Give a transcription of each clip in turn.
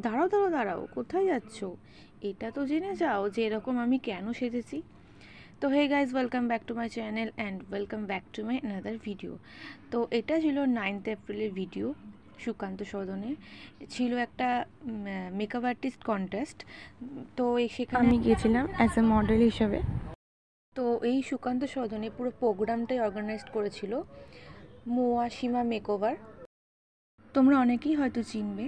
দাঁড়াও দাঁড়াও দাঁড়াও, কোথায় যাচ্ছ? এটা তো জেনে যাও যে এরকম আমি কেন সেজেছি। তো hey guys, welcome back to my channel and welcome back to my another video. তো এটা ছিল 9th এপ্রিলের ভিডিও। সুকান্ত সদনে ছিল একটা মেকআপ আর্টিস্ট কন্টেস্ট। তো সেখানে আমি গিয়েছিলাম অ্যাজ এ মডেল হিসাবে। তো এই সুকান্ত সদনে পুরো প্রোগ্রামটাই অর্গানাইজ করেছিল মোয়া সীমা মেকওভার। তোমরা অনেকেই হয়তো চিনবে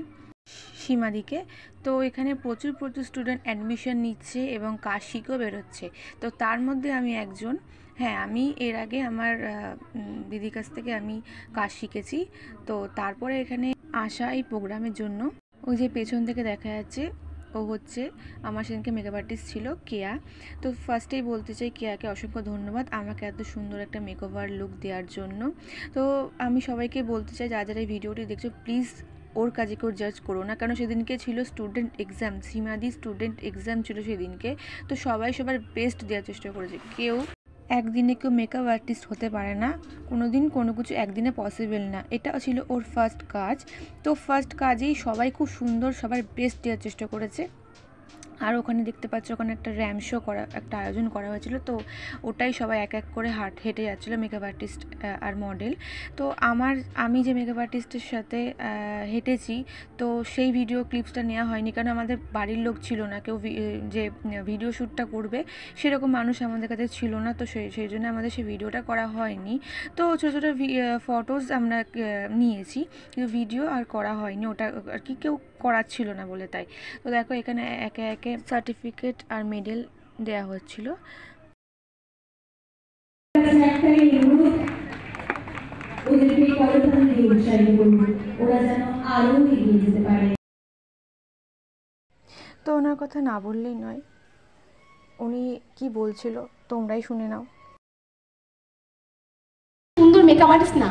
সীমাদিকে। তো এখানে প্রচুর স্টুডেন্ট অ্যাডমিশন নিচ্ছে এবং কাজ শিখেও বেরোচ্ছে। তো তার মধ্যে আমি একজন। হ্যাঁ, আমি এর আগে আমার দিদির কাছ থেকে আমি কাজ শিখেছি। তো তারপরে এখানে আসা এই প্রোগ্রামের জন্য ওই যে পেছন থেকে দেখা যাচ্ছে ও হচ্ছে আমার সেদিনকে মেকআপ আর্টিস্ট ছিল কেয়া। তো ফার্স্টেই বলতে চাই কেয়াকে অসংখ্য ধন্যবাদ আমাকে এত সুন্দর একটা মেকওভার লুক দেওয়ার জন্য। তো আমি সবাইকে বলতে চাই, যারা যারা এই ভিডিওটি দেখছো, প্লিজ ওর কাজে কেউ জাজ করো না, কারণ সেদিনকে ছিল স্টুডেন্ট এক্সাম, সীমাদি স্টুডেন্ট এক্সাম ছিল সেদিনকে। তো সবাই সবার বেস্ট দেওয়ার চেষ্টা করেছে। কেউ একদিনে কেউ মেকআপ আর্টিস্ট হতে পারে না, কোনো দিন কোনো কিছু একদিনে পসিবল না। এটা ছিল ওর ফার্স্ট কাজ। তো ফার্স্ট কাজেই সবাই খুব সুন্দর সবার বেস্ট দেওয়ার চেষ্টা করেছে। আর ওখানে দেখতে পাচ্ছ ওখানে একটা র্যাম শো করা একটা আয়োজন করা হয়েছিল। তো ওটাই সবাই এক এক করে হেঁটে যাচ্ছিলো মেকআপ আর্টিস্ট আর মডেল। তো আমি যে মেকআপ আর্টিস্টের সাথে হেঁটেছি, তো সেই ভিডিও ক্লিপসটা নেওয়া হয়নি, কারণ আমাদের বাড়ির লোক ছিল না, কেউ যে ভিডিও শ্যুটটা করবে সেরকম মানুষ আমাদের কাছে ছিল না। তো সেই জন্য আমাদের সেই ভিডিওটা করা হয়নি। তো ছোটো ছোটো ফটোস আমরা নিয়েছি, কিন্তু ভিডিও আর করা হয়নি, ওটা আর কি কেউ করাচ্ছিল না বলে। তাই তো দেখো এখানে একে একে সার্টিফিকেট আর মেডেল দেওয়া হচ্ছিল। তো ওনার কথা না বললেই নয়, উনি কি বলছিল তোমরাই শুনে নাও। সুন্দর মেকআপ আর্টিস্ট না,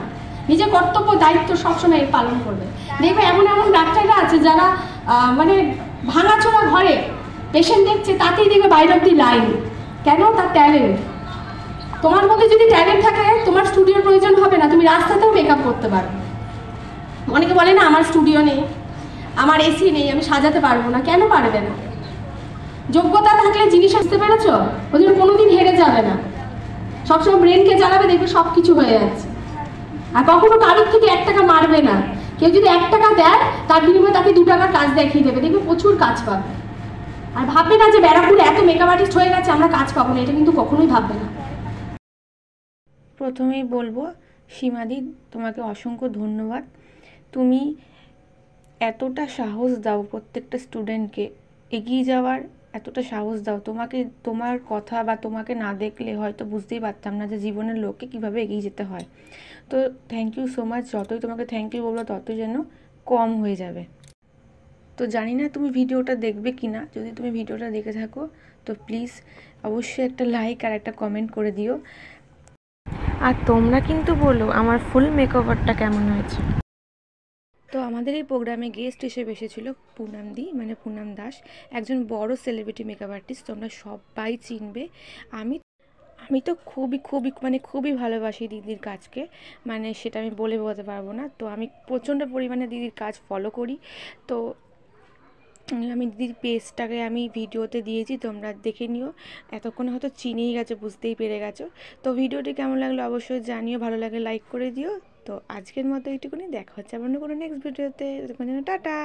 নিজের কর্তব্য দায়িত্ব সবসময় পালন করবে। দেখবে এমন এমন ডাক্তাররা আছে যারা মানে ভাঙাচোরা ঘরে পেশেন্ট দেখছে, তাতেই দেখবে বাইরে অব্দি লাইন। কেন? তার ট্যালেন্ট। তোমার মধ্যে যদি ট্যালেন্ট থাকে, তোমার স্টুডিওর প্রয়োজন হবে না, তুমি রাস্তাতেও মেকআপ করতে পারো। অনেকে বলে না আমার স্টুডিও নেই, আমার এসি নেই, আমি সাজাতে পারবো না। কেন পারবে না? যোগ্যতা থাকলে জিনিস আসতে পেরেছ, ওই জন্য কোনোদিন হেরে যাবে না। সবসময় ব্রেনকে চালাবে, দেখবে সব কিছু হয়ে যাচ্ছে। আর কখনো কারোর থেকে 1 টাকা মারবে না। কেউ যদি 1 টাকা দেয়, তার বিনিময়ে তাকে 2 টাকার কাজ দেখিয়ে দেবে, দেখবে প্রচুর কাজ পাবে। আর ভাববে না যে ব্যারাকপুরে এত মেকআপ আর্টিস্ট হয়ে গেছে আমরা কাজ পাবো না, এটা কিন্তু কখনোই ভাববে না। প্রথমেই বলবো সীমাদি, তোমাকে অসংখ্য ধন্যবাদ। তুমি এতটা সাহস দাও প্রত্যেকটা স্টুডেন্টকে এগিয়ে যাওয়ার, এতটা সাহস দাও। তোমার কথা বা তোমাকে না দেখলে হয়তো বুঝতেই পারতাম না যে জীবনের লোককে কীভাবে এগিয়ে যেতে হয়। তো থ্যাংক ইউ সো মাচ। যতই তোমাকে থ্যাংক ইউ বলবো ততই যেন কম হয়ে যাবে। তো জানি না তুমি ভিডিওটা দেখবে কি না, যদি তুমি ভিডিওটা দেখে থাকো তো প্লিজ অবশ্যই একটা লাইক আর একটা কমেন্ট করে দিও। আর তোমরা কিন্তু বলো আমার ফুল মেকওভারটা কেমন হয়েছে। তো আমাদের এই প্রোগ্রামে গেস্ট হিসেবে এসেছিল পুনামদি, মানে পুনাম দাস, একজন বড় সেলিব্রিটি মেকআপ আর্টিস্ট, তোমরা সবাই চিনবে। আমি তো খুবই ভালোবাসি দিদির কাজকে, মানে সেটা আমি বলে বোঝাতে পারবো না। তো আমি প্রচণ্ড পরিমাণে দিদির কাজ ফলো করি। তো আমি দিদির পেজটাকে আমি ভিডিওতে দিয়েছি, তোমরা দেখে নিও। এতক্ষণে হয়তো চিনেই গেছো, বুঝতেই পেরে গেছো। তো ভিডিওটি কেমন লাগলো অবশ্যই জানিও, ভালো লাগে লাইক করে দিও। তো আজকের মতো এইটুকুনি, দেখা হচ্ছে আবার কোনো নেক্সট ভিডিওতে। টাটা।